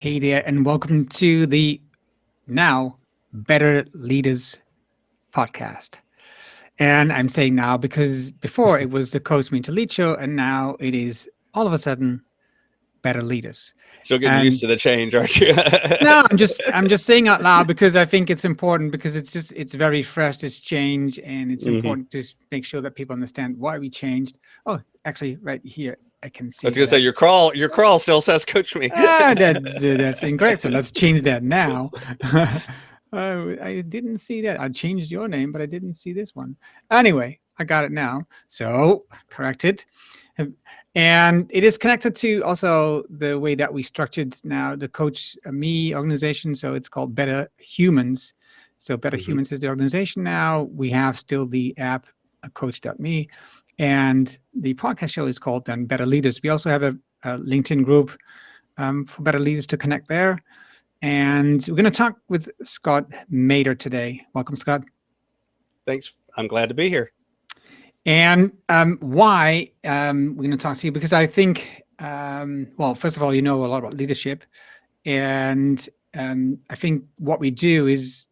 Hey there, and welcome to the now Better Leaders podcast. And I'm saying now because before it was the Coach Me to Lead show, and now it is all of a sudden Better Leaders. Still getting used And to the change, aren't you? no, I'm just saying out loud because I think it's important because it's very fresh, this change, and it's hmm important to make sure that people understand why we changed. Oh, actually, right here I can I see was gonna that say I your crawl still says Coach Me. that's incorrect. So let's change that now. I didn't see that. I changed your name, but I didn't see this one. Anyway, I got it now. So correct it. And it is connected to also the way that we structured now the Coach Me organization. So it's called Better Humans. So Better hmm Humans is the organization now. We have still the app Coachdotme, and the podcast show is called then Better Leaders. We also have a LinkedIn group for better leaders to connect there. And we're going to talk with Scott Maderer today. Welcome, Scott. Thanks. I'm glad to be here. And why we're going to talk to you because I think, well, first of all, you know a lot about leadership, and I think what we do is,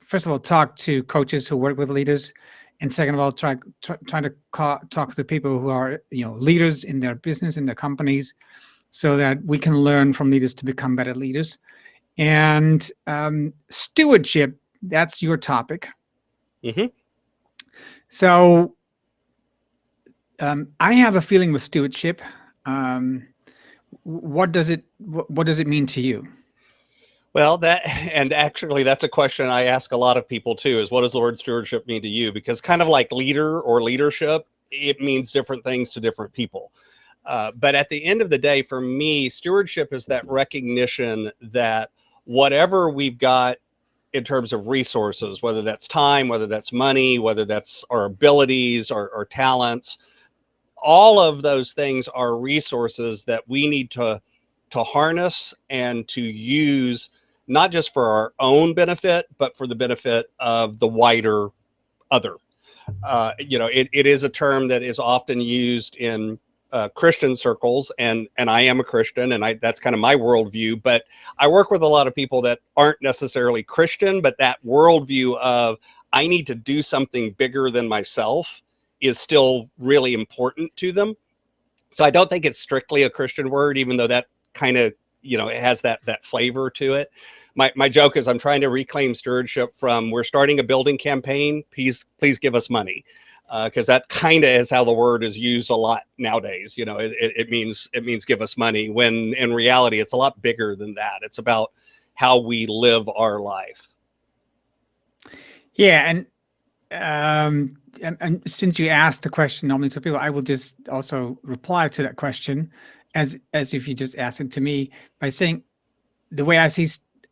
first of all, talk to coaches who work with leaders, and second of all, trying to talk to people who are leaders in their business, in their companies, so that we can learn from leaders to become better leaders. And stewardship, that's your topic. hmm So I have a feeling with stewardship. Um, what does it mean to you? Well, and actually, that's a question I ask a lot of people too. Is what does the word stewardship mean to you? Because kind of like leader or leadership, it means different things to different people. But at the end of the day, for me, stewardship is that recognition that whatever we've got in terms of resources, whether that's time, whether that's money, whether that's our abilities or talents, all of those things are resources that we need to harness and to use, not just for our own benefit, but for the benefit of the wider other. It is a term that is often used in Christian circles, and I am a Christian, and that's kind of my worldview. But I work with a lot of people that aren't necessarily Christian, but that worldview of I need to do something bigger than myself is still really important to them. So I don't think it's strictly a Christian word, even though that kind of it has that flavor to it. My joke is I'm trying to reclaim stewardship from we're starting a building campaign. Please give us money, because that kind of is how the word is used a lot nowadays. It means give us money, when in reality it's a lot bigger than that. It's about how we live our life. Yeah, and since you asked the question normally to people, I will just also reply to that question as if you just asked it to me by saying the way I see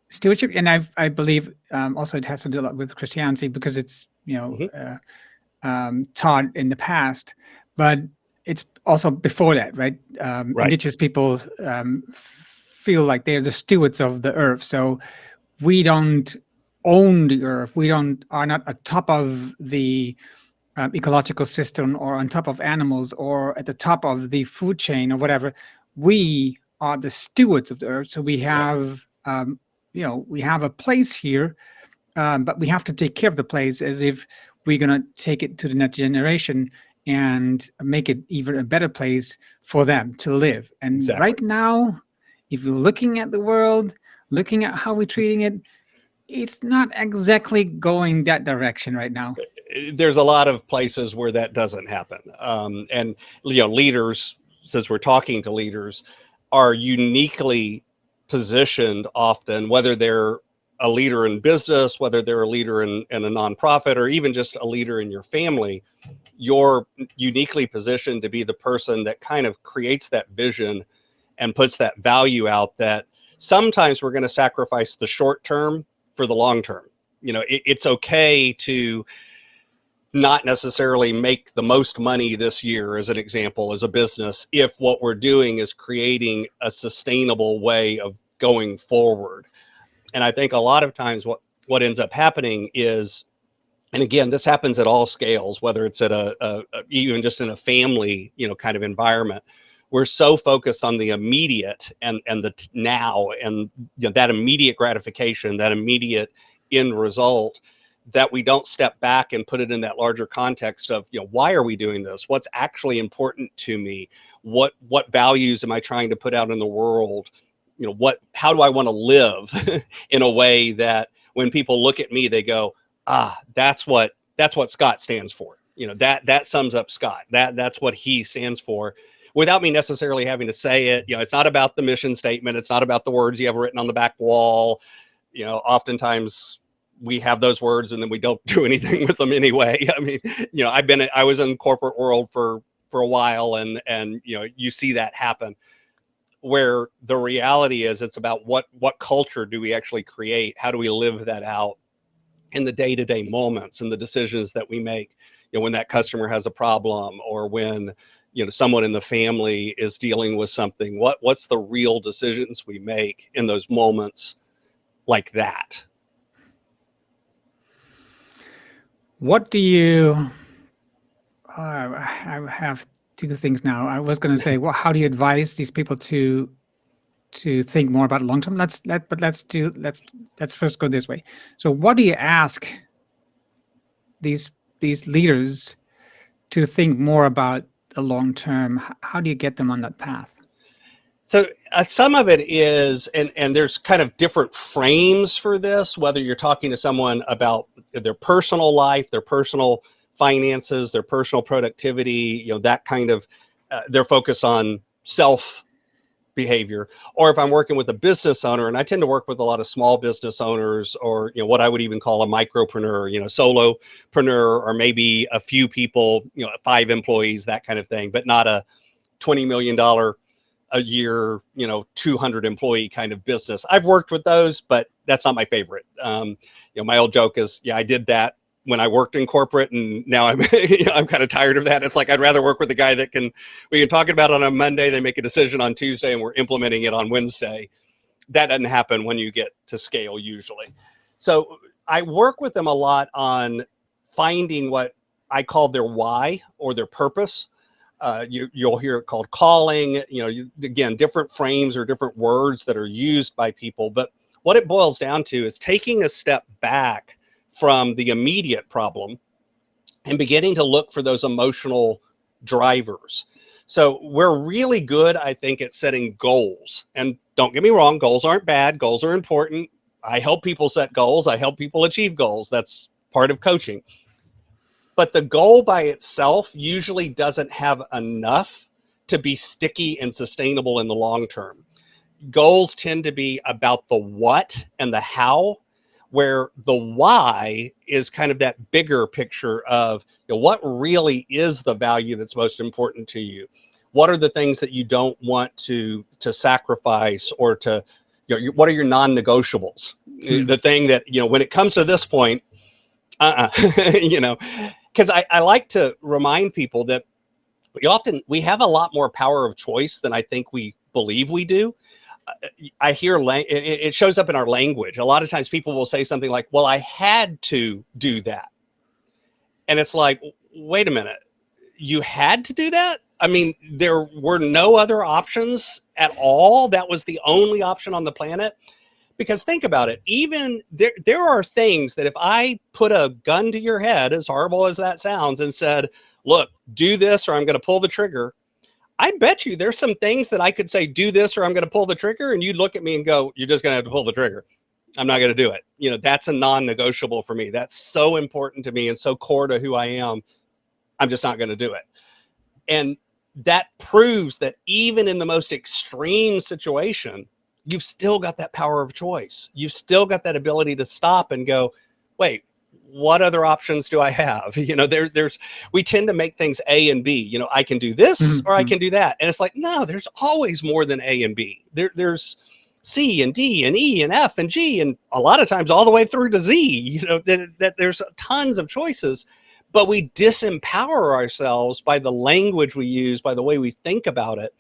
stewardship, and I believe also it has to do a lot with Christianity because it's hmm taught in the past, but it's also before that, right? Right. Indigenous people feel like they're the stewards of the earth, so we don't own the earth. We don't are not atop of the ecological system or on top of animals or at the top of the food chain or whatever. We are the stewards of the earth, so we Right. have we have a place here, but we have to take care of the place as if we're going to take it to the next generation and make it even a better place for them to live. And Exactly. right now, if you're looking at the world, looking at how we're treating it, it's not exactly going that direction right now. There's a lot of places where that doesn't happen. And leaders, since we're talking to leaders, are uniquely positioned often, whether they're a leader in business, whether they're a leader in a nonprofit, or even just a leader in your family. You're uniquely positioned to be the person that kind of creates that vision and puts that value out, that sometimes we're going to sacrifice the short term for the long term. It's okay to not necessarily make the most money this year, as an example, as a business, if what we're doing is creating a sustainable way of going forward. And I think a lot of times what ends up happening is, and again, this happens at all scales, whether it's at a even just in a family, kind of environment, we're so focused on the immediate and the now, and that immediate gratification, that immediate end result, that we don't step back and put it in that larger context of, why are we doing this? What's actually important to me? What values am I trying to put out in the world? How do I want to live in a way that when people look at me, they go, that's what Scott stands for. That sums up Scott. That's what he stands for, without me necessarily having to say it. It's not about the mission statement. It's not about the words you have written on the back wall. Oftentimes we have those words and then we don't do anything with them anyway. I mean, I was in the corporate world for a while, and you see that happen, where the reality is it's about what culture do we actually create? How do we live that out in the day-to-day moments and the decisions that we make, when that customer has a problem, or when someone in the family is dealing with something. What's the real decisions we make in those moments like that? What do you I have two things now. I was going to say, well, how do you advise these people to think more about long term? Let's first go this way. So what do you ask these leaders to think more about the long term? How do you get them on that path? So some of it is, and there's kind of different frames for this, whether you're talking to someone about their personal life, their personal finances, their personal productivity, that kind of, they're focused on self behavior, or if I'm working with a business owner, and I tend to work with a lot of small business owners, or what I would even call a micropreneur, solopreneur, or maybe a few people, 5 employees, that kind of thing, but not a $20 million a year, 200 employee kind of business. I've worked with those, but that's not my favorite. My old joke is, I did that when I worked in corporate, and now I'm, I'm kind of tired of that. It's like, I'd rather work with the guy that we can talk about it on a Monday, they make a decision on Tuesday, and we're implementing it on Wednesday. That doesn't happen when you get to scale usually. So I work with them a lot on finding what I call their why, or their purpose. You'll hear it called calling, again, different frames or different words that are used by people. But what it boils down to is taking a step back from the immediate problem and beginning to look for those emotional drivers. So we're really good, I think, at setting goals. And don't get me wrong, goals aren't bad. Goals are important. I help people set goals. I help people achieve goals. That's part of coaching. But the goal by itself usually doesn't have enough to be sticky and sustainable in the long term. Goals tend to be about the what and the how, where the why is kind of that bigger picture of what really is the value that's most important to you. What are the things that you don't want to sacrifice, or to, what are your non-negotiables? The thing that, when it comes to this point, because I like to remind people that we have a lot more power of choice than I think we believe we do. I hear it shows up in our language. A lot of times people will say something like, well, I had to do that. And it's like, wait a minute, you had to do that? I mean, there were no other options at all. That was the only option on the planet. Because think about it, even there are things that if I put a gun to your head, as horrible as that sounds, and said, look, do this or I'm going to pull the trigger, I bet you there's some things that I could say, do this or I'm going to pull the trigger, and you'd look at me and go, you're just going to have to pull the trigger. I'm not going to do it. That's a non-negotiable for me. That's so important to me and so core to who I am. I'm just not going to do it. And that proves that even in the most extreme situation, you've still got that power of choice. You've still got that ability to stop and go, wait, what other options do I have? We tend to make things A and B. I can do this or I can do that. And it's like, no, there's always more than A and B. There's C and D and E and F and G, and a lot of times all the way through to Z, that there's tons of choices, but we disempower ourselves by the language we use, by the way we think about it.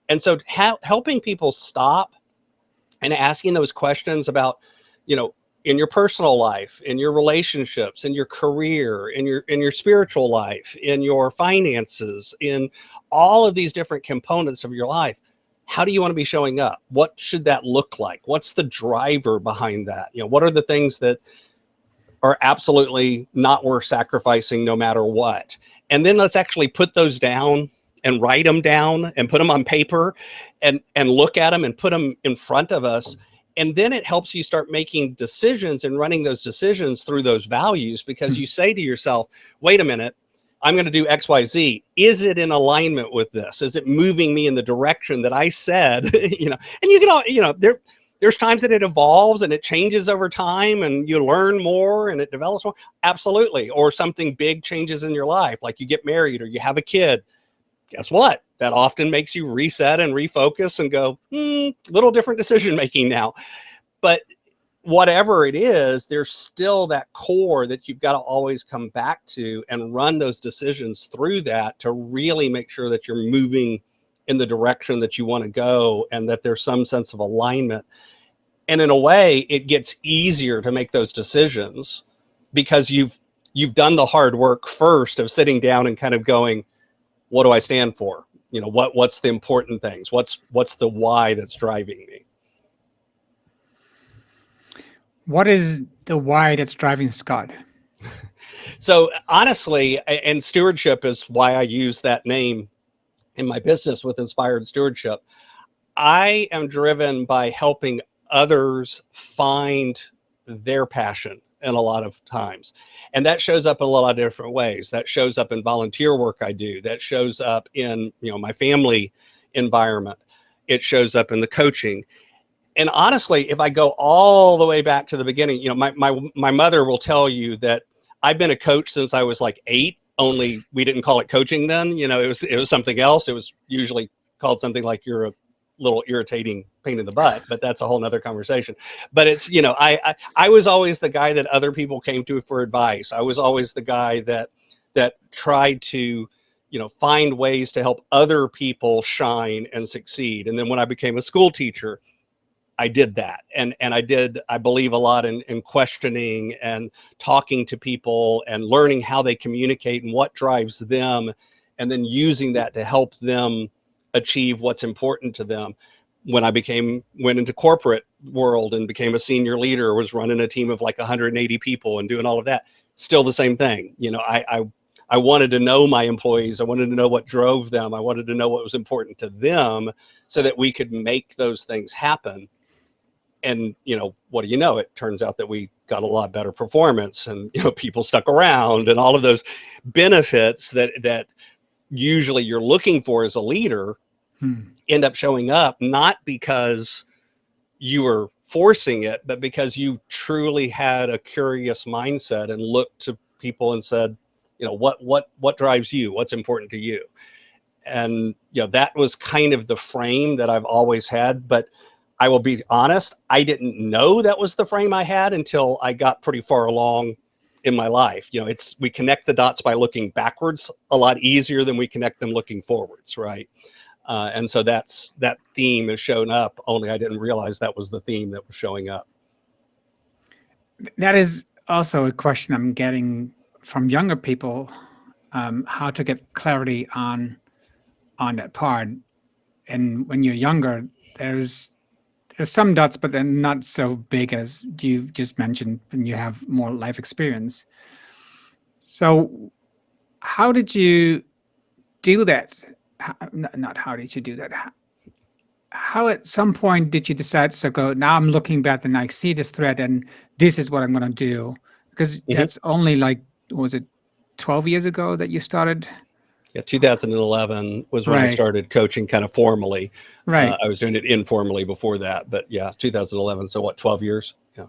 And so helping people stop and asking those questions about, in your personal life, in your relationships, in your career, in your spiritual life, in your finances, in all of these different components of your life. How do you want to be showing up? What should that look like? What's the driver behind that? What are the things that are absolutely not worth sacrificing no matter what? And then let's actually put those down and write them down and put them on paper and look at them and put them in front of us. And then it helps you start making decisions and running those decisions through those values, because you say to yourself, wait a minute, I'm going to do X, Y, Z. Is it in alignment with this? Is it moving me in the direction that I said? And you can all, there's times that it evolves and it changes over time and you learn more and it develops more. Absolutely. Or something big changes in your life, like you get married or you have a kid. Guess what? That often makes you reset and refocus and go, little different decision making now. But whatever it is, there's still that core that you've got to always come back to and run those decisions through that to really make sure that you're moving in the direction that you want to go and that there's some sense of alignment. And in a way, it gets easier to make those decisions because you've done the hard work first of sitting down and kind of going, what do I stand for? What's the important things? What's the why that's driving me? What is the why that's driving Scott? So honestly, and stewardship is why I use that name in my business with Inspired Stewardship. I am driven by helping others find their passion in a lot of times. And that shows up in a lot of different ways. That shows up in volunteer work I do. That shows up in, my family environment. It shows up in the coaching. And honestly, if I go all the way back to the beginning, my mother will tell you that I've been a coach since I was like 8, only we didn't call it coaching then. It was something else. It was usually called something like you're a little irritating pain in the butt, but that's a whole nother conversation. But it's, I was always the guy that other people came to for advice. I was always the guy that tried to, find ways to help other people shine and succeed. And then when I became a school teacher, I did that. And I believe a lot in questioning and talking to people and learning how they communicate and what drives them, and then using that to help them achieve what's important to them. When I went into corporate world and became a senior leader, was running a team of like 180 people and doing all of that, still the same thing. I wanted to know my employees. I wanted to know what drove them. I wanted to know what was important to them so that we could make those things happen. And, what do you know? It turns out that we got a lot better performance and, people stuck around and all of those benefits that usually you're looking for as a leader end up showing up, not because you were forcing it, but because you truly had a curious mindset and looked to people and said, what drives you? What's important to you? And, that was kind of the frame that I've always had. But I will be honest, I didn't know that was the frame I had until I got pretty far along in my life. We connect the dots by looking backwards a lot easier than we connect them looking forwards, right? And so that theme has shown up, only I didn't realize that was the theme that was showing up. That is also a question I'm getting from younger people, how to get clarity on that part. And when you're younger, there's some dots, but they're not so big as you just mentioned when you have more life experience. So how did you do that? Not how did you do that? How at some point did you decide to go, now I'm looking back and I see this thread and this is what I'm going to do? Because that's only like, was it 12 years ago that you started? Yeah, 2011 was when I started coaching kind of formally. Right. I was doing it informally before that, but yeah, 2011. So what, 12 years? Yeah.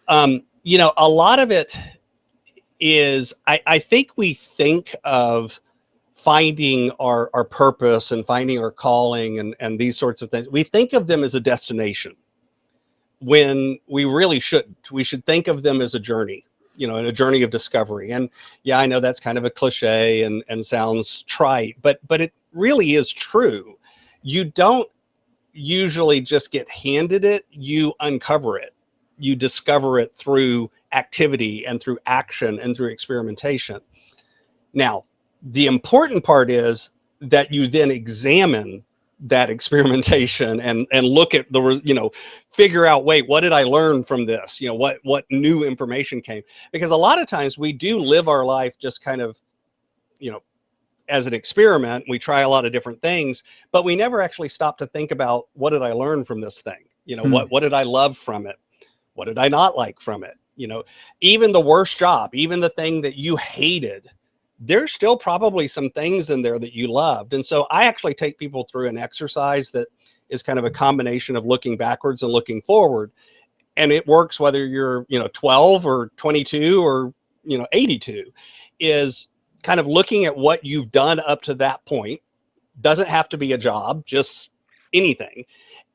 A lot of it is, I think we think of finding our purpose and finding our calling and these sorts of things. We think of them as a destination when we really shouldn't. We should think of them as a journey. And a journey of discovery. And yeah, I know that's kind of a cliche and sounds trite, but it really is true. You don't usually just get handed it, you uncover it. you discover it through activity and through action and through experimentation. Now, the important part is that you then examine that experimentation and look at the, figure out, wait, what did I learn from this? What new information came? Because a lot of times we do live our life just kind of, as an experiment. We try a lot of different things, but we never actually stop to think about, what did I learn from this thing? What did I love from it? What did I not like from it? Even the worst job, even the thing that you hated, there's still probably some things in there that you loved. And so I actually take people through an exercise that is kind of a combination of looking backwards and looking forward. And it works whether you're, 12 or 22 or, 82, is kind of looking at what you've done up to that point. Doesn't have to be a job, just anything.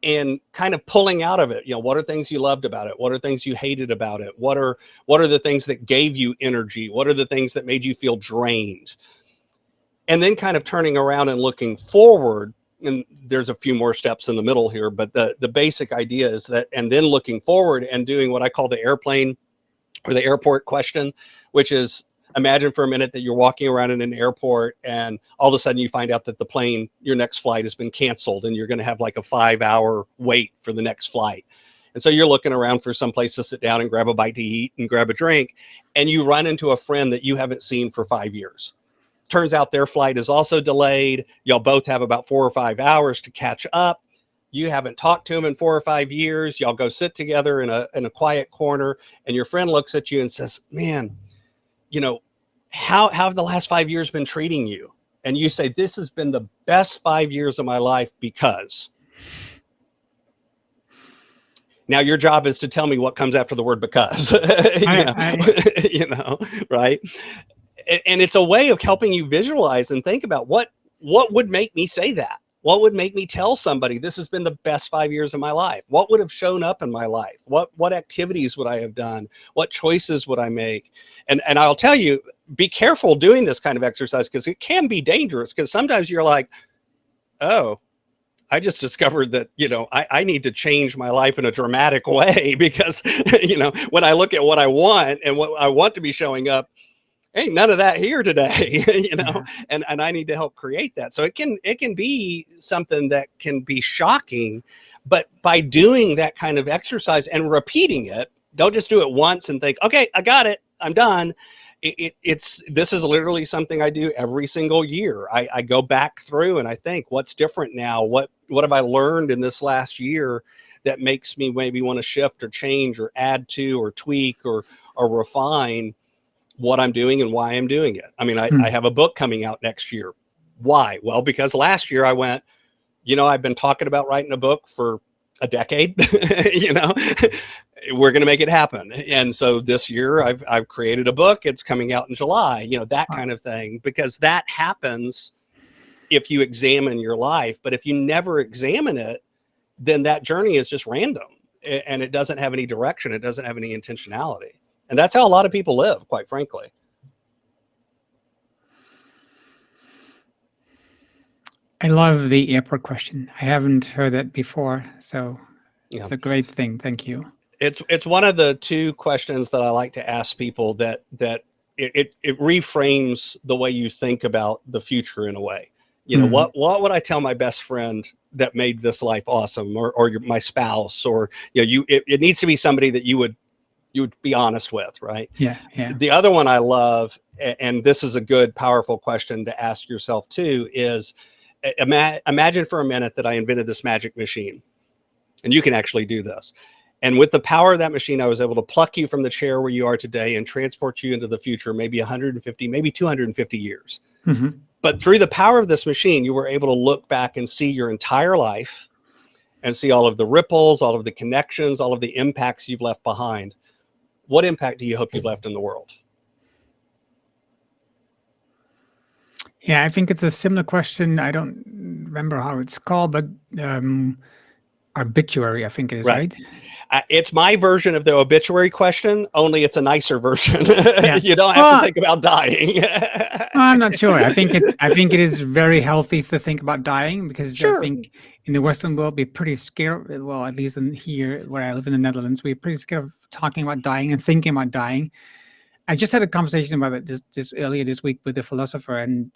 And kind of pulling out of it, what are things you loved about it? What are things you hated about it? What are the things that gave you energy? What are the things that made you feel drained? And then kind of turning around and looking forward. And there's a few more steps in the middle here, but the basic idea is that, and then looking forward and doing what I call the airplane or the airport question, which is, imagine for a minute that you're walking around in an airport and all of a sudden you find out that the plane, your next flight, has been canceled and you're going to have like a 5-hour wait for the next flight. And so you're looking around for some place to sit down and grab a bite to eat and grab a drink, and you run into a friend that you haven't seen for 5 years. Turns out their flight is also delayed. Y'all both have about 4 or 5 hours to catch up. You haven't talked to him in 4 or 5 years. Y'all go sit together in a quiet corner, and your friend looks at you and says, man, how have the last 5 years been treating you? And you say, this has been the best 5 years of my life because. Now your job is to tell me what comes after the word because, right? And it's a way of helping you visualize and think about what would make me say that? What would make me tell somebody this has been the best 5 years of my life? What would have shown up in my life? What activities would I have done? What choices would I make? And I'll tell you, be careful doing this kind of exercise, because it can be dangerous, because sometimes you're like, oh, I just discovered that, I need to change my life in a dramatic way because, when I look at what I want and what I want to be showing up, ain't none of that here today, Yeah. and I need to help create that. So it can be something that can be shocking, but by doing that kind of exercise and repeating it, don't just do it once and think, okay, I got it, I'm done. This is literally something I do every single year. I go back through and I think, what's different now? What have I learned in this last year that makes me maybe want to shift or change or add to or tweak or refine what I'm doing and why I'm doing it? I mean, I have a book coming out next year. Why? Well, because last year I went, I've been talking about writing a book for a decade, we're going to make it happen. And so this year I've created a book. It's coming out in July, that kind of thing, because that happens if you examine your life. But if you never examine it, then that journey is just random and it doesn't have any direction. It doesn't have any intentionality. And that's how a lot of people live, quite frankly. I love the airport question. I haven't heard that before, so it's a great thing. Thank you. It's one of the two questions that I like to ask people that it reframes the way you think about the future in a way. What would I tell my best friend that made this life awesome, or my spouse, or it needs to be somebody that you would be honest with, right? Yeah. The other one I love, and this is a good, powerful question to ask yourself too, is imagine for a minute that I invented this magic machine, and you can actually do this. And with the power of that machine, I was able to pluck you from the chair where you are today and transport you into the future, maybe 150, maybe 250 years. Mm-hmm. But through the power of this machine, you were able to look back and see your entire life and see all of the ripples, all of the connections, all of the impacts you've left behind. What impact do you hope you've left in the world? Yeah, I think it's a similar question. I don't remember how it's called, but obituary, I think it is, Right. right? It's my version of the obituary question, only it's a nicer version. Yeah. You don't have to Well, think about dying. I'm not sure. I think it is very healthy to think about dying, because I Sure. think in the Western world we're pretty scared. Well, at least in here where I live in the Netherlands, we're pretty scared of talking about dying and thinking about dying. I just had a conversation about it this earlier this week with a philosopher, and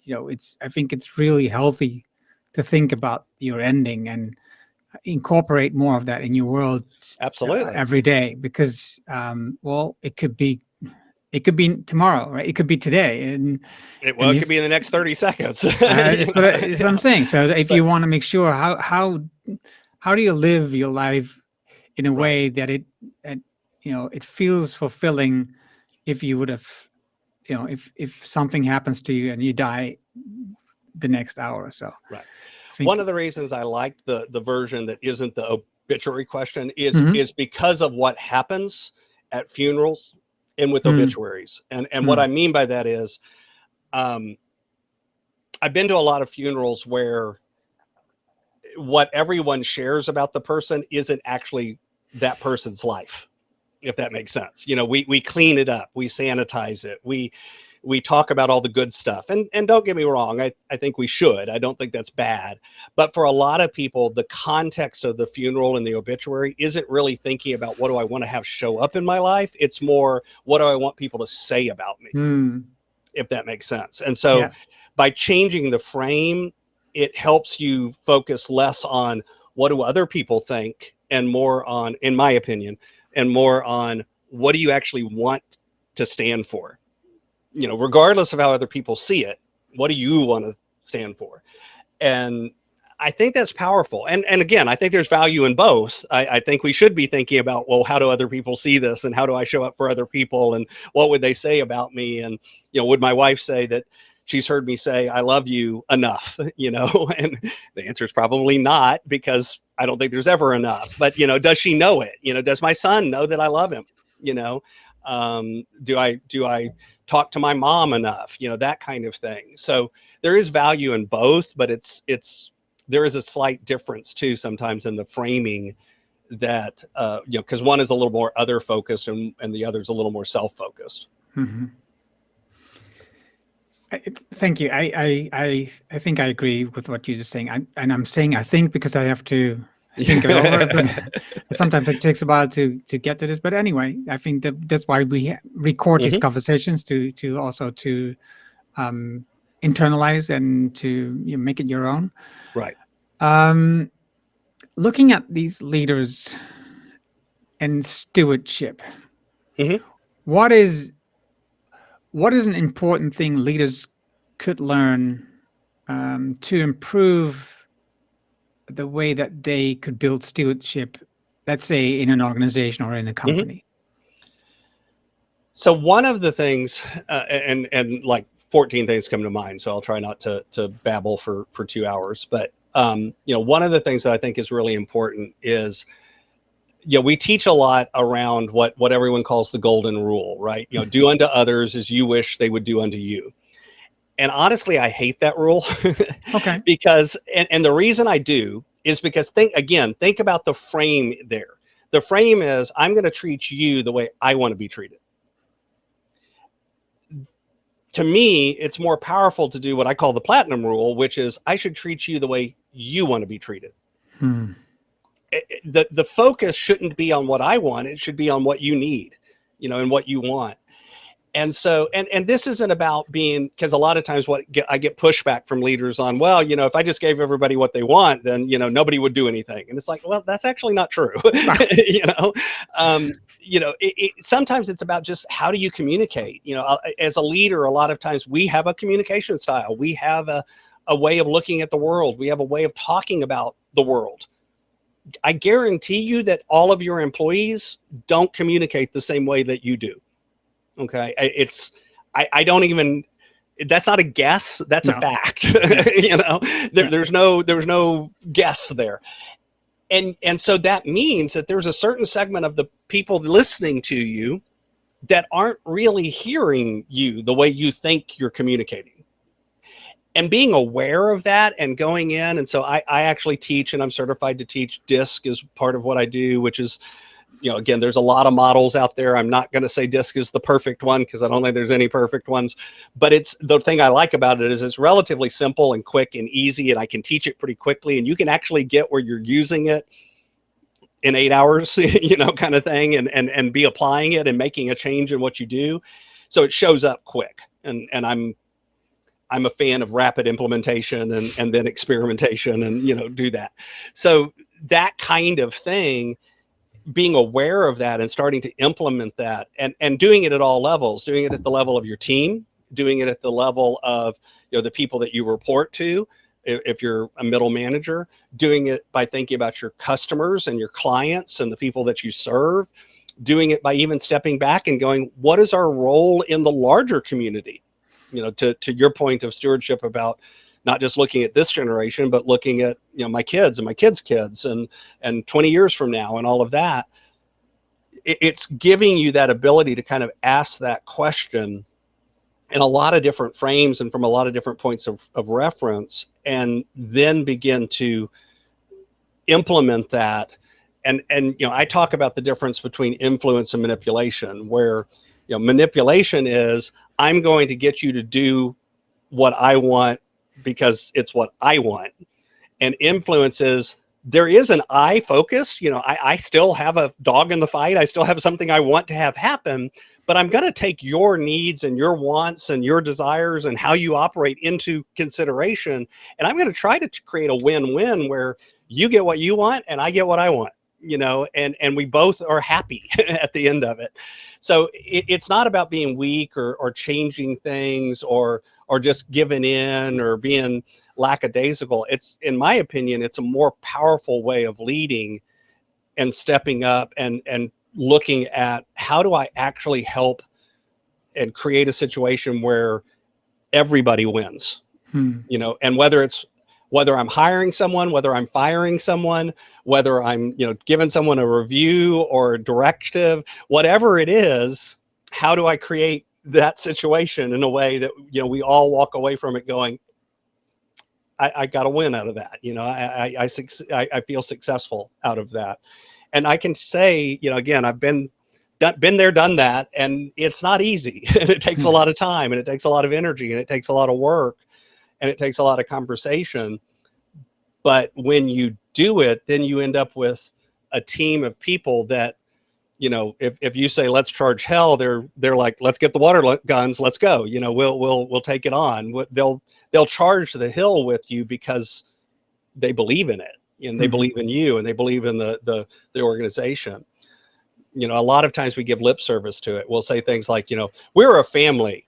I think it's really healthy to think about your ending and incorporate more of that in your world Absolutely. every day, because well, it could be tomorrow, right? It could be today, Well, and it could if be in the next 30 seconds. it's it's what I'm saying. So if But you want to make sure, how do you live your life in a right. way that it it feels fulfilling, if you would have, if something happens to you and you die the next hour or so. Right. I One think. of the reasons I like the version that isn't the obituary question is Mhm. is because of what happens at funerals and with Mm, obituaries. And what mm, I mean by that is, um, I've been to a lot of funerals where what everyone shares about the person isn't actually that person's life, if that makes sense. We clean it up, we sanitize it, we talk about all the good stuff. And don't get me wrong, I think we should. I don't think that's bad. But for a lot of people, the context of the funeral and the obituary isn't really thinking about what do I want to have show up in my life. It's more, what do I want people to say about me, mm. if that makes sense. And so Yeah. by changing the frame, it helps you focus less on what do other people think and more on, in my opinion, and more on what do you actually want to stand for? Regardless of how other people see it, what do you want to stand for? And I think that's powerful. And again, I think there's value in both. I think we should be thinking about, well, how do other people see this, and how do I show up for other people, and what would they say about me? And would my wife say that she's heard me say I love you enough? And the answer is probably not, because I don't think there's ever enough. But does she know it? Does my son know that I love him? Do I talk to my mom enough? That kind of thing. So there is value in both, but there is a slight difference too sometimes in the framing, that because one is a little more other focused, and the other is a little more self focused. Hmm. Thank you. I think I agree with what you're just saying. And I'm saying I think because I have to think it over, but sometimes it takes a while to get to this. But anyway, I think that's why we record these Hmm. conversations, to also to um, internalize and to make it your own. Right. Um, Looking at these leaders and stewardship, Hmm. what is what is an important thing leaders could learn to improve the way that they could build stewardship, let's say in an organization or in a Hmm. company? So one of the things, and like 14 things come to mind, so I'll try not to babble for 2 hours. But one of the things that I think is really important is, we teach a lot around what everyone calls the golden rule, right? Do unto others as you wish they would do unto you. And honestly, I hate that rule. Okay. Because, and the reason I do is because, think about the frame there. The frame is, I'm going to treat you the way I want to be treated. To me, it's more powerful to do what I call the platinum rule, which is, I should treat you the way you want to be treated. Hmm. The focus shouldn't be on what I want. It should be on what you need, and what you want. And so, and this isn't about being, because a lot of times I get pushback from leaders on, well, if I just gave everybody what they want, then, nobody would do anything. And it's like, well, that's actually not true. Ah, Sometimes it's about just how do you communicate? As a leader, a lot of times we have a communication style. We have a way of looking at the world. We have a way of talking about the world. I guarantee you that all of your employees don't communicate the same way that you do. Okay. I don't even, that's not a guess. That's a no. fact. Yeah. Yeah. There's no guess there. And so that means that there's a certain segment of the people listening to you that aren't really hearing you the way you think you're communicating. and being aware of that and going in. And so I actually teach, and I'm certified to teach DISC is part of what I do, which is, again, there's a lot of models out there. I'm not going to say DISC is the perfect one because I don't think there's any perfect ones, but it's the thing I like about it is it's relatively simple and quick and easy, and I can teach it pretty quickly, and you can actually get where you're using it in 8 hours, kind of thing, and be applying it and making a change in what you do. So it shows up quick. And I'm a fan of rapid implementation and then experimentation and, do that. So that kind of thing, being aware of that and starting to implement that and doing it at all levels, doing it at the level of your team, doing it at the level of, the people that you report to, if you're a middle manager, doing it by thinking about your customers and your clients and the people that you serve, doing it by even stepping back and going, what is our role in the larger community? To your point of stewardship about not just looking at this generation, but looking at, my kids and my kids' kids and 20 years from now and all of that. It's giving you that ability to kind of ask that question in a lot of different frames and from a lot of different points of reference, and then begin to implement that. And I talk about the difference between influence and manipulation, where manipulation is, I'm going to get you to do what I want because it's what I want. And influence is, there is an I focus. I still have a dog in the fight. I still have something I want to have happen, but I'm going to take your needs and your wants and your desires and how you operate into consideration. And I'm going to try to create a win-win where you get what you want and I get what I want, and we both are happy at the end of it. So it's not about being weak or changing things or just giving in or being lackadaisical. It's, in my opinion, it's a more powerful way of leading and stepping up and looking at, how do I actually help and create a situation where everybody wins, and whether I'm hiring someone, whether I'm firing someone, whether I'm, giving someone a review or a directive, whatever it is, how do I create that situation in a way that, we all walk away from it going, I got a win out of that. I feel successful out of that. And I can say, again, I've been there, done that, and it's not easy. And it takes a lot of time, and it takes a lot of energy, and it takes a lot of work, and it takes a lot of conversation. But when you do it, then you end up with a team of people that, if you say, let's charge hell, they're like, let's get the water guns, let's go, we'll take it on. They'll charge the hill with you because they believe in it, and they believe in you, and they believe in the organization. A lot of times we give lip service to it. We'll say things like, we're a family.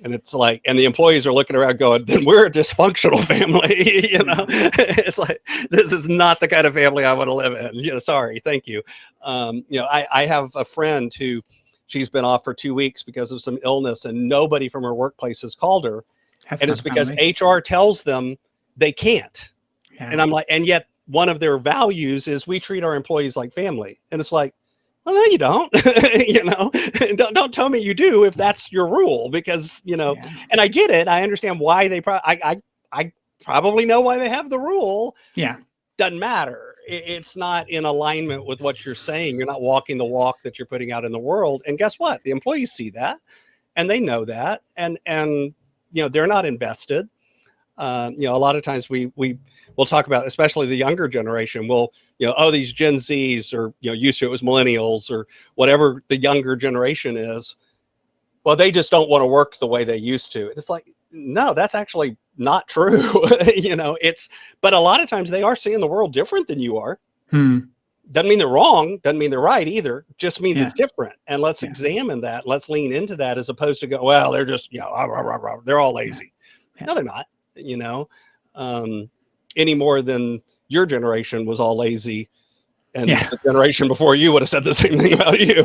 And it's like, and the employees are looking around going, then we're a dysfunctional family. It's like, this is not the kind of family I want to live in. Sorry, thank you. I have a friend who, she's been off for 2 weeks because of some illness, and nobody from her workplace has called her. And it's because HR tells them they can't. Yeah. And I'm like, and yet one of their values is, we treat our employees like family. And it's like, well, no, you don't. Don't tell me you do if that's your rule, because, and I get it. I understand why they I probably know why they have the rule. Yeah. Doesn't matter. It's not in alignment with what you're saying. You're not walking the walk that you're putting out in the world. And guess what? The employees see that, and they know that, and they're not invested. A lot of times we'll talk about, especially the younger generation, these Gen Zs, or, used to it was millennials, or whatever the younger generation is. Well, they just don't want to work the way they used to. It's like, no, that's actually not true. But a lot of times they are seeing the world different than you are. Doesn't mean they're wrong. Doesn't mean they're right either. Just means it's different. And let's examine that. Let's lean into that, as opposed to go, well, they're just, they're all lazy. No, they're not. Any more than your generation was all lazy, and the generation before you would have said the same thing about you.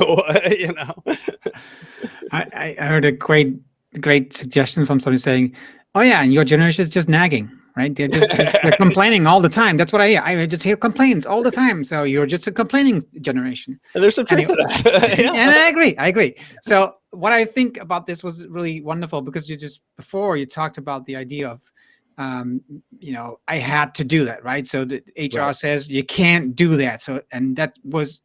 I heard a great suggestion from somebody saying, oh yeah, and your generation is just nagging, right? They're they're complaining all the time. That's what I hear. I just hear complaints all the time. So you're just a complaining generation. And there's some truth to that. And I agree. So what I think about this was really wonderful, because before you talked about the idea of I had to do that, right? So the HR Right. says you can't do that. So, and that was,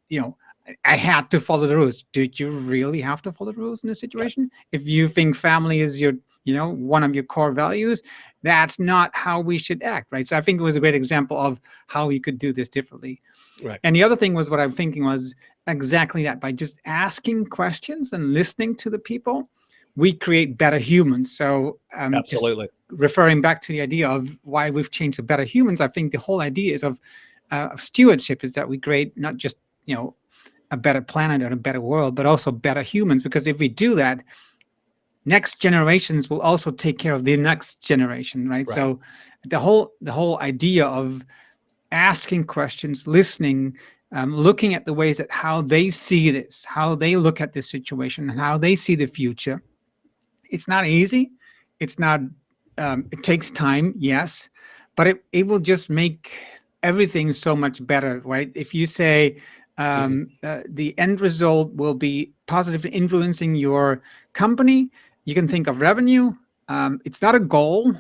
I had to follow the rules. Did you really have to follow the rules in this Right. situation? If you think family is your, one of your core values, that's not how we should act, right? So I think it was a great example of how we could do this differently. Right. And the other thing was what I'm thinking was exactly that. By just asking questions and listening to the people, we create better humans. So just Absolutely. referring back to the idea of why we've changed to better humans, I think the whole idea is of stewardship is that we create not just, a better planet or a better world, but also better humans. Because if we do that, next generations will also take care of the next generation, right? Right. So the whole idea of asking questions, listening, looking at the ways that how they see this, how they look at this situation, and how they see the future. It's not easy. It's not. It takes time, yes, but it will just make everything so much better, right? If you say the end result will be positively influencing your company, you can think of revenue. It's not a goal,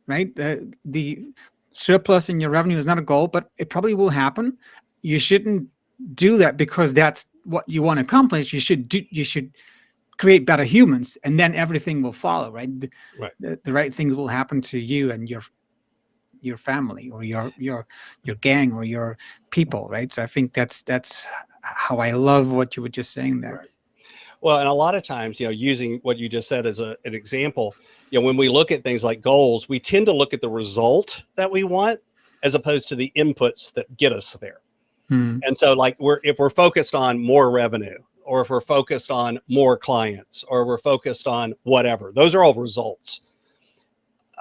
right? The surplus in your revenue is not a goal, but it probably will happen. You shouldn't do that because that's what you want to accomplish. You should create better humans, and then everything will follow, right? Right. The right things will happen to you and your family or your gang or your people, right? So I think that's how I love what you were just saying there. Right. Well, and a lot of times, using what you just said as an example, when we look at things like goals, we tend to look at the result that we want as opposed to the inputs that get us there. And so like if we're focused on more revenue, or if we're focused on more clients, or we're focused on whatever, those are all results.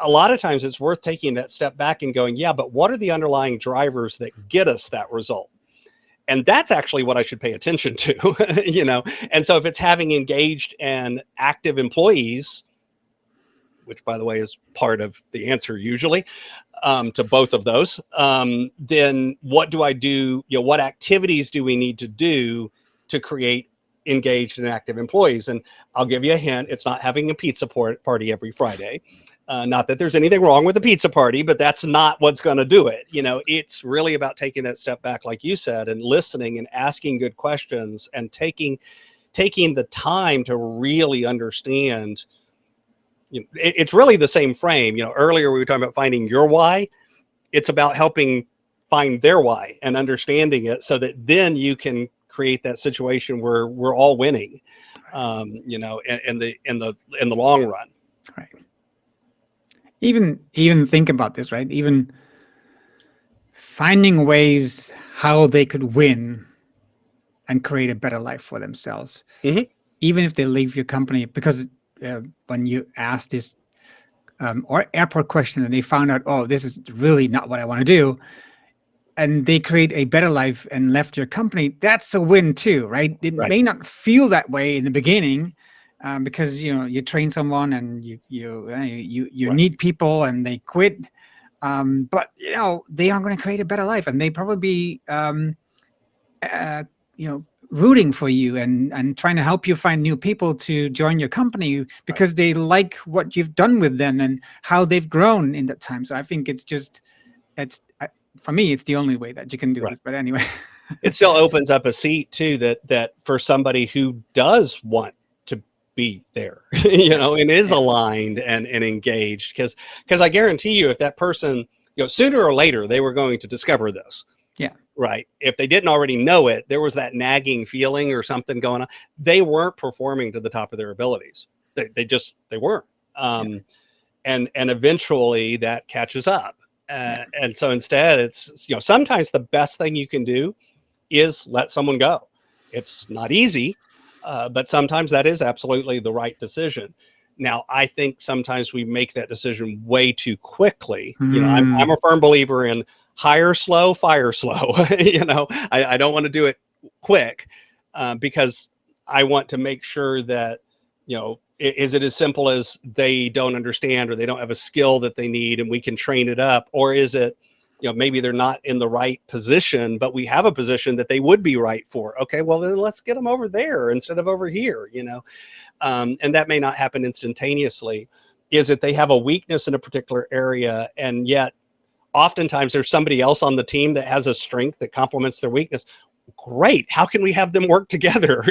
A lot of times it's worth taking that step back and going, yeah, but what are the underlying drivers that get us that result? And that's actually what I should pay attention to, And so if it's having engaged and active employees, which by the way is part of the answer usually to both of those, then what do I do? What activities do we need to do to create engaged and active employees? And I'll give you a hint. It's not having a pizza party every Friday. Not that there's anything wrong with a pizza party, but that's not what's going to do it. It's really about taking that step back, like you said, and listening and asking good questions and taking the time to really understand. It's really the same frame. Earlier we were talking about finding your why. It's about helping find their why and understanding it so that then you can create that situation where we're all winning, in the long run. Right. Even think about this, right? Even finding ways how they could win and create a better life for themselves, even if they leave your company. Because when you ask this or airport question and they found out, oh, this is really not what I want to do, and they create a better life and left your company, that's a win too, right? It Right. may not feel that way in the beginning, because you train someone and you Right. need people and they quit, but they are going to create a better life, and they probably be rooting for you and trying to help you find new people to join your company because they like what you've done with them and how they've grown in that time. So I think for me, it's the only way that you can do this. But anyway, it still opens up a seat too, that for somebody who does want to be there, and is aligned and engaged, because I guarantee you, if that person, sooner or later, they were going to discover this. Yeah. Right. If they didn't already know it, there was that nagging feeling or something going on. They weren't performing to the top of their abilities. They weren't. And eventually that catches up. And so instead it's, sometimes the best thing you can do is let someone go. It's not easy, but sometimes that is absolutely the right decision. Now, I think sometimes we make that decision way too quickly. I'm a firm believer in hire slow, fire slow. I don't want to do it quick because I want to make sure that, is it as simple as they don't understand or they don't have a skill that they need and we can train it up? Or is it, maybe they're not in the right position, but we have a position that they would be right for. Okay, well, then let's get them over there instead of over here, and that may not happen instantaneously. is that they have a weakness in a particular area, and yet oftentimes there's somebody else on the team that has a strength that complements their weakness. Great. How can we have them work together?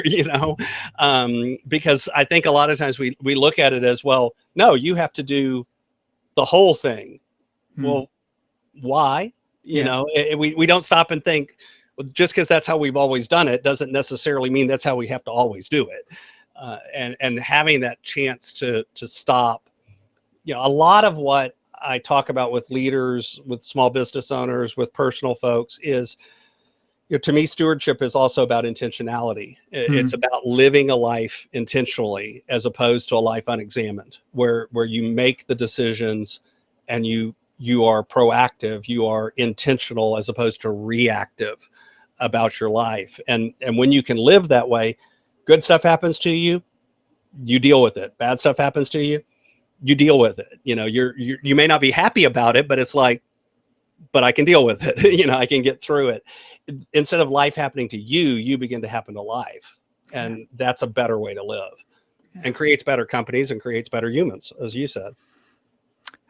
Because I think a lot of times we look at it as, well, no, you have to do the whole thing. Well, why? We don't stop and think, well, just because that's how we've always done it doesn't necessarily mean that's how we have to always do it. And having that chance to stop, a lot of what I talk about with leaders, with small business owners, with personal folks is, to me, stewardship is also about intentionality. It's about living a life intentionally as opposed to a life unexamined, where you make the decisions and you are proactive, you are intentional as opposed to reactive about your life. And when you can live that way, good stuff happens to you, you deal with it. Bad stuff happens to you, you deal with it. You may not be happy about it, but it's like, but I can deal with it. I can get through it. Instead of life happening to you, you begin to happen to life. And that's a better way to live, and creates better companies and creates better humans, as you said.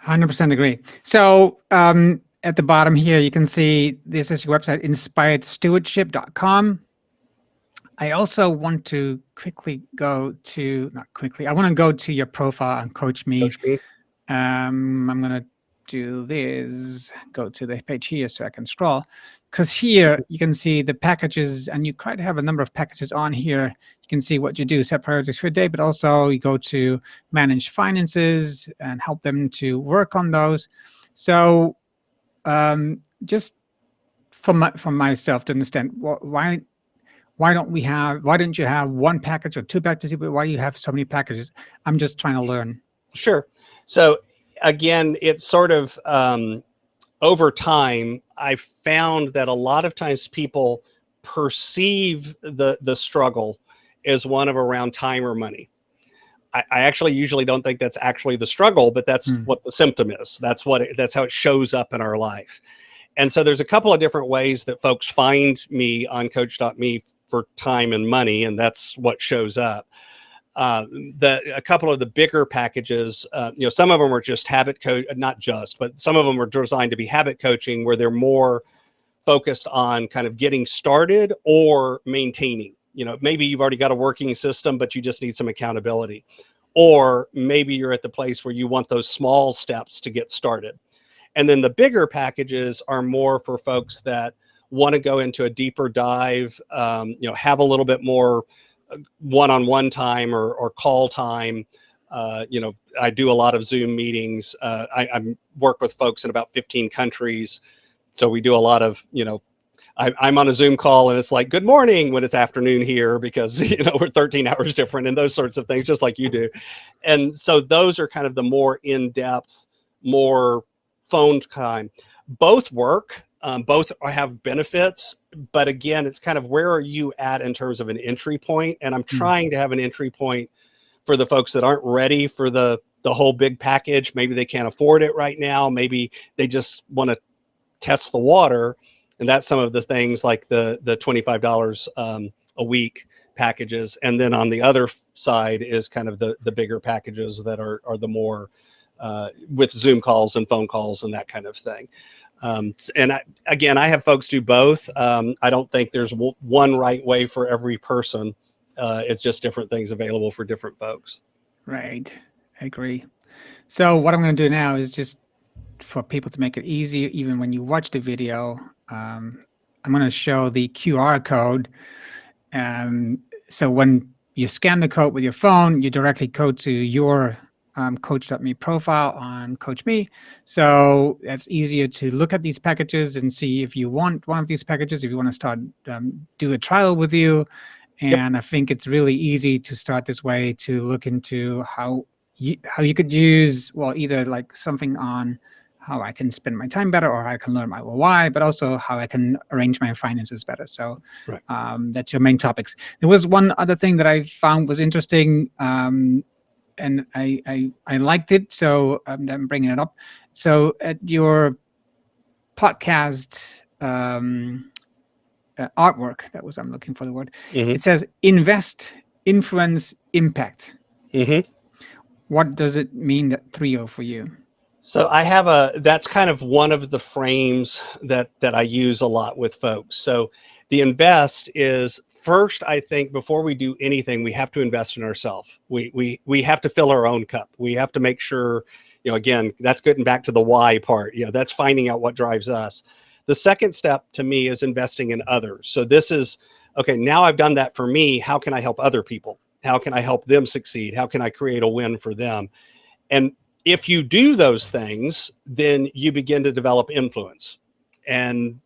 100% agree. So at the bottom here, you can see this is your website, inspiredstewardship.com. I also want to quickly go to, not quickly, I want to go to your profile on Coachdotme. I'm going to do this, go to the page here so I can scroll, because here you can see the packages, and you quite have a number of packages on here. You can see what you do, set priorities for your day, but also you go to manage finances and help them to work on those. So just from myself to understand, why don't you have one package or two packages? Why do you have so many packages? I'm just trying to learn. Sure. So again, it's sort of over time, I found that a lot of times people perceive the struggle as one of around time or money. I actually usually don't think that's actually the struggle, but that's what the symptom is. That's how it shows up in our life. And so there's a couple of different ways that folks find me on Coachdotme for time and money, and that's what shows up. A couple of the bigger packages, some of them are just habit coach, not just, but some of them are designed to be habit coaching, where they're more focused on kind of getting started or maintaining. Maybe you've already got a working system, but you just need some accountability. Or maybe you're at the place where you want those small steps to get started. And then the bigger packages are more for folks that want to go into a deeper dive, have a little bit more one-on-one time or call time. I do a lot of Zoom meetings. I work with folks in about 15 countries. So we do a lot of, I'm on a Zoom call and it's like, good morning when it's afternoon here, because, we're 13 hours different and those sorts of things, just like you do. And so those are kind of the more in-depth, more phone time. Both work. Both have benefits, but again, it's kind of, where are you at in terms of an entry point? And I'm trying to have an entry point for the folks that aren't ready for the whole big package. Maybe they can't afford it right now. Maybe they just want to test the water. And that's some of the things like the $25 a week packages. And then on the other side is kind of the bigger packages that are the more with Zoom calls and phone calls and that kind of thing. And I have folks do both. I don't think there's one right way for every person. It's just different things available for different folks. Right. I agree. So what I'm going to do now is, just for people to make it easier, even when you watch the video, I'm going to show the QR code. So when you scan the code with your phone, you directly go to your Coachdotme profile on Coachdotme. So it's easier to look at these packages and see if you want one of these packages, if you want to start, do a trial with you. And I think it's really easy to start this way, to look into how you could use, well, either like something on how I can spend my time better, or how I can learn my why, but also how I can arrange my finances better. So that's your main topics. There was one other thing that I found was interesting, and I liked it, so I'm bringing it up. So at your podcast artwork, I'm looking for the word. It says invest, influence, impact. what does it mean, that trio for you? So that's kind of one of the frames that I use a lot with folks. So the invest is first, I think before we do anything, we have to invest in ourselves. We have to fill our own cup. We have to make sure, again, that's getting back to the why part, that's finding out what drives us. The second step to me is investing in others. So this is, okay, now I've done that for me. How can I help other people? How can I help them succeed? How can I create a win for them? And if you do those things, then you begin to develop influence. And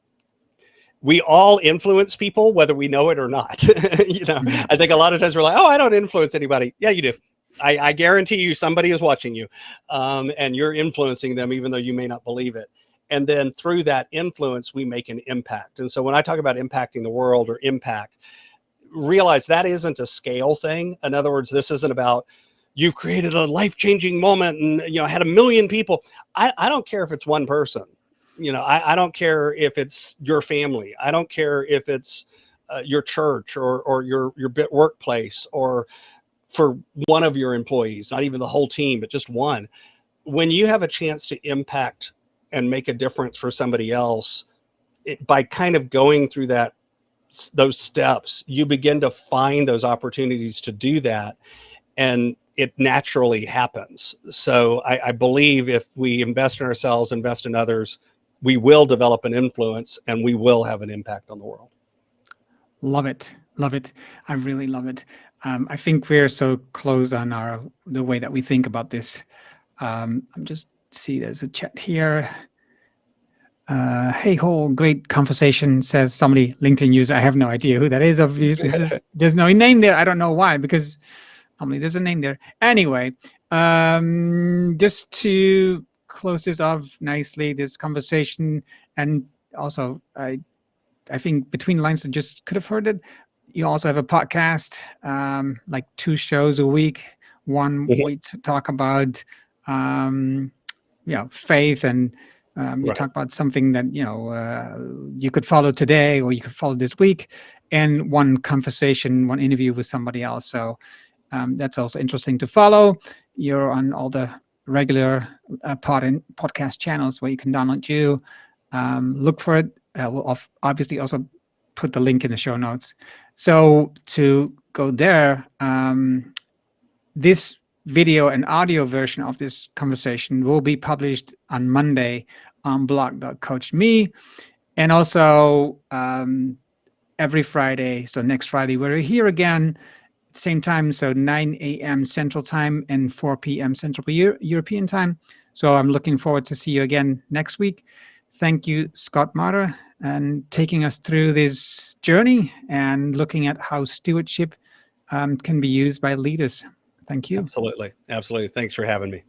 we all influence people, whether we know it or not. I think a lot of times we're like, oh, I don't influence anybody. Yeah, you do. I guarantee you somebody is watching you, and you're influencing them, even though you may not believe it. And then through that influence, we make an impact. And so when I talk about impacting the world or impact, realize that isn't a scale thing. In other words, this isn't about you've created a life-changing moment and had 1 million people. I don't care if it's one person. I don't care if it's your family. I don't care if it's your church or your workplace, or for one of your employees, not even the whole team, but just one. When you have a chance to impact and make a difference for somebody else, by kind of going through those steps, you begin to find those opportunities to do that, and it naturally happens. So I believe if we invest in ourselves, invest in others, we will develop an influence and we will have an impact on the world. Love it. Love it. I really love it. I think we're so close on the way that we think about this. I'm just see there's a chat here. Hey ho, great conversation, says somebody, LinkedIn user. I have no idea who that is. Obviously, there's no name there. I don't know why, because normally there's a name there. Anyway, just to close this off nicely, this conversation, and also I think between lines, I just could have heard it. You also have a podcast, like 2 shows a week. One we talk about, faith, and you talk about something that you could follow today or you could follow this week, and one conversation, one interview with somebody else. So that's also interesting to follow. You're on all the regular podcast channels where you can download you. Look for it. We'll obviously also put the link in the show notes. So to go there, this video and audio version of this conversation will be published on Monday on blog.coachdotme, and also every Friday. So next Friday, we're here again, same time, so 9 a.m. Central Time and 4 p.m. Central European Time. So I'm looking forward to see you again next week. Thank you, Scott Maderer, and taking us through this journey and looking at how stewardship can be used by leaders. Thank you. Absolutely. Absolutely. Thanks for having me.